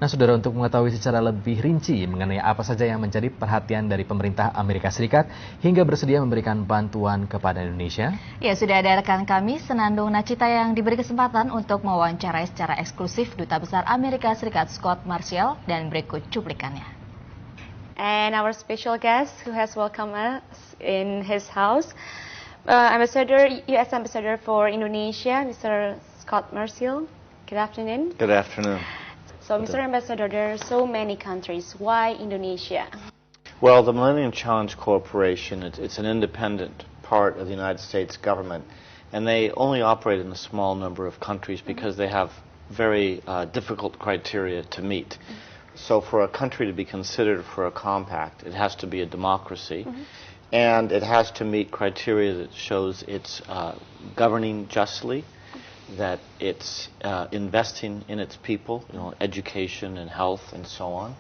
Nah, saudara, untuk mengetahui secara lebih rinci mengenai apa saja yang menjadi perhatian dari pemerintah Amerika Serikat hingga bersedia memberikan bantuan kepada Indonesia. Ya, sudah ada rekan kami, Senandung Nacita, yang diberi kesempatan untuk mewawancarai secara eksklusif Duta Besar Amerika Serikat Scott Marcial, dan berikut cuplikannya. And our special guest who has welcomed us in his house, U.S. Ambassador for Indonesia, Mr. Scott Marcial. Good afternoon. Good afternoon. So, Mr. Ambassador, there are so many countries. Why Indonesia? Well, the Millennium Challenge Corporation, it's an independent part of the United States government, and they only operate in a small number of countries because they have very difficult criteria to meet. So for a country to be considered for a compact, it has to be a democracy, and it has to meet criteria that shows it's governing justly, that it's investing in its people, education and health and so on,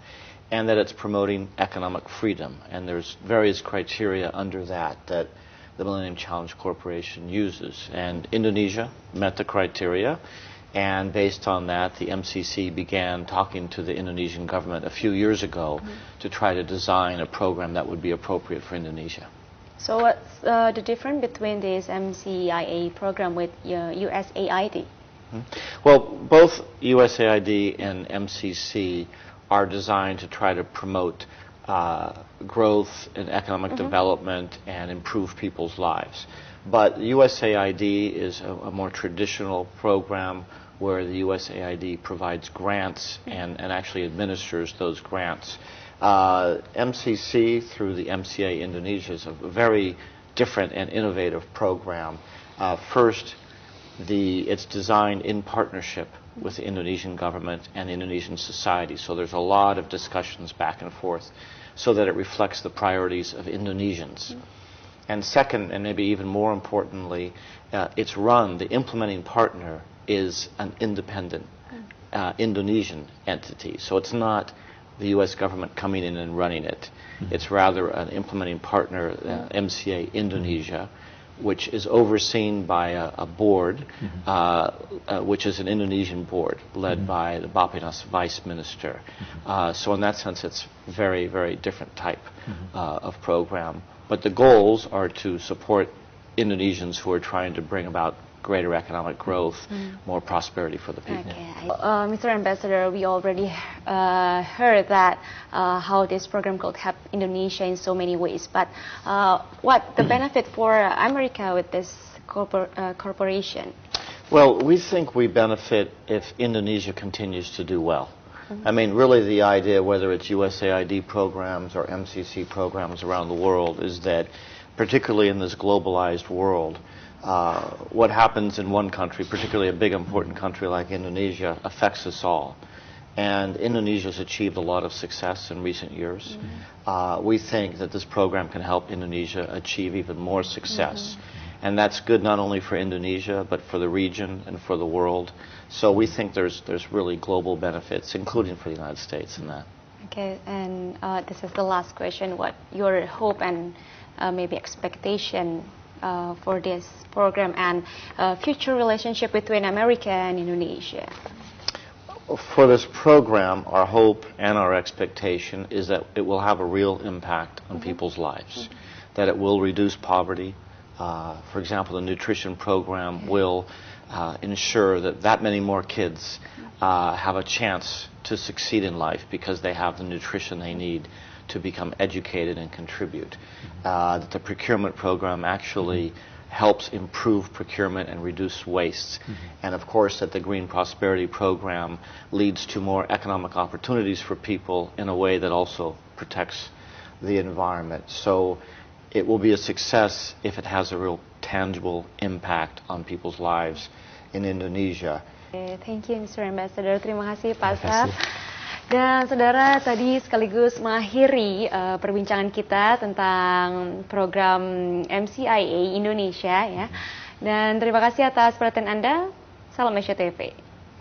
and that it's promoting economic freedom. And there's various criteria under that the Millennium Challenge Corporation uses. And Indonesia met the criteria, and based on that, the MCC began talking to the Indonesian government a few years ago to try to design a program that would be appropriate for Indonesia. So what's the difference between this MCIA program with USAID? Well, both USAID and MCC are designed to try to promote growth and economic development and improve people's lives. But USAID is a more traditional program where the USAID provides grants and actually administers those grants. MCC through the MCA Indonesia is a very different and innovative program. First, it's designed in partnership with the Indonesian government and Indonesian society, so there's a lot of discussions back and forth so that it reflects the priorities of Indonesians. And second, and maybe even more importantly, the implementing partner is an independent Indonesian entity, so it's not the U.S. government coming in and running it. It's rather an implementing partner, MCA Indonesia, which is overseen by a board, which is an Indonesian board, led by the Bappenas Vice Minister. So in that sense, it's very, very different type of program. But the goals are to support Indonesians who are trying to bring about greater economic growth, more prosperity for the people. Okay. Mr. Ambassador, we already heard that how this program could help Indonesia in so many ways. But what the benefit for America with this corporation? Well, we think we benefit if Indonesia continues to do well. I mean, really the idea, whether it's USAID programs or MCC programs around the world, is that particularly in this globalized world, what happens in one country, particularly a big important country like Indonesia, affects us all. And Indonesia's achieved a lot of success in recent years. We think that this program can help Indonesia achieve even more success. And that's good not only for Indonesia, but for the region and for the world. So we think there's really global benefits, including for the United States in that. Okay, and this is the last question. What your hope and maybe expectation for this program and future relationship between America and Indonesia? For this program, our hope and our expectation is that it will have a real impact on people's lives, that it will reduce poverty. For example, the nutrition program will ensure that many more kids have a chance to succeed in life because they have the nutrition they need to become educated and contribute. That the procurement program actually helps improve procurement and reduce waste. And of course that the Green Prosperity Program leads to more economic opportunities for people in a way that also protects the environment. So it will be a success if it has a real tangible impact on people's lives in Indonesia. Thank you, Mr. Ambassador. Terima kasih, Pak Saf. Dan saudara, tadi sekaligus mengakhiri perbincangan kita tentang program MCIA Indonesia, ya. Dan terima kasih atas perhatian Anda. Salam SCTV.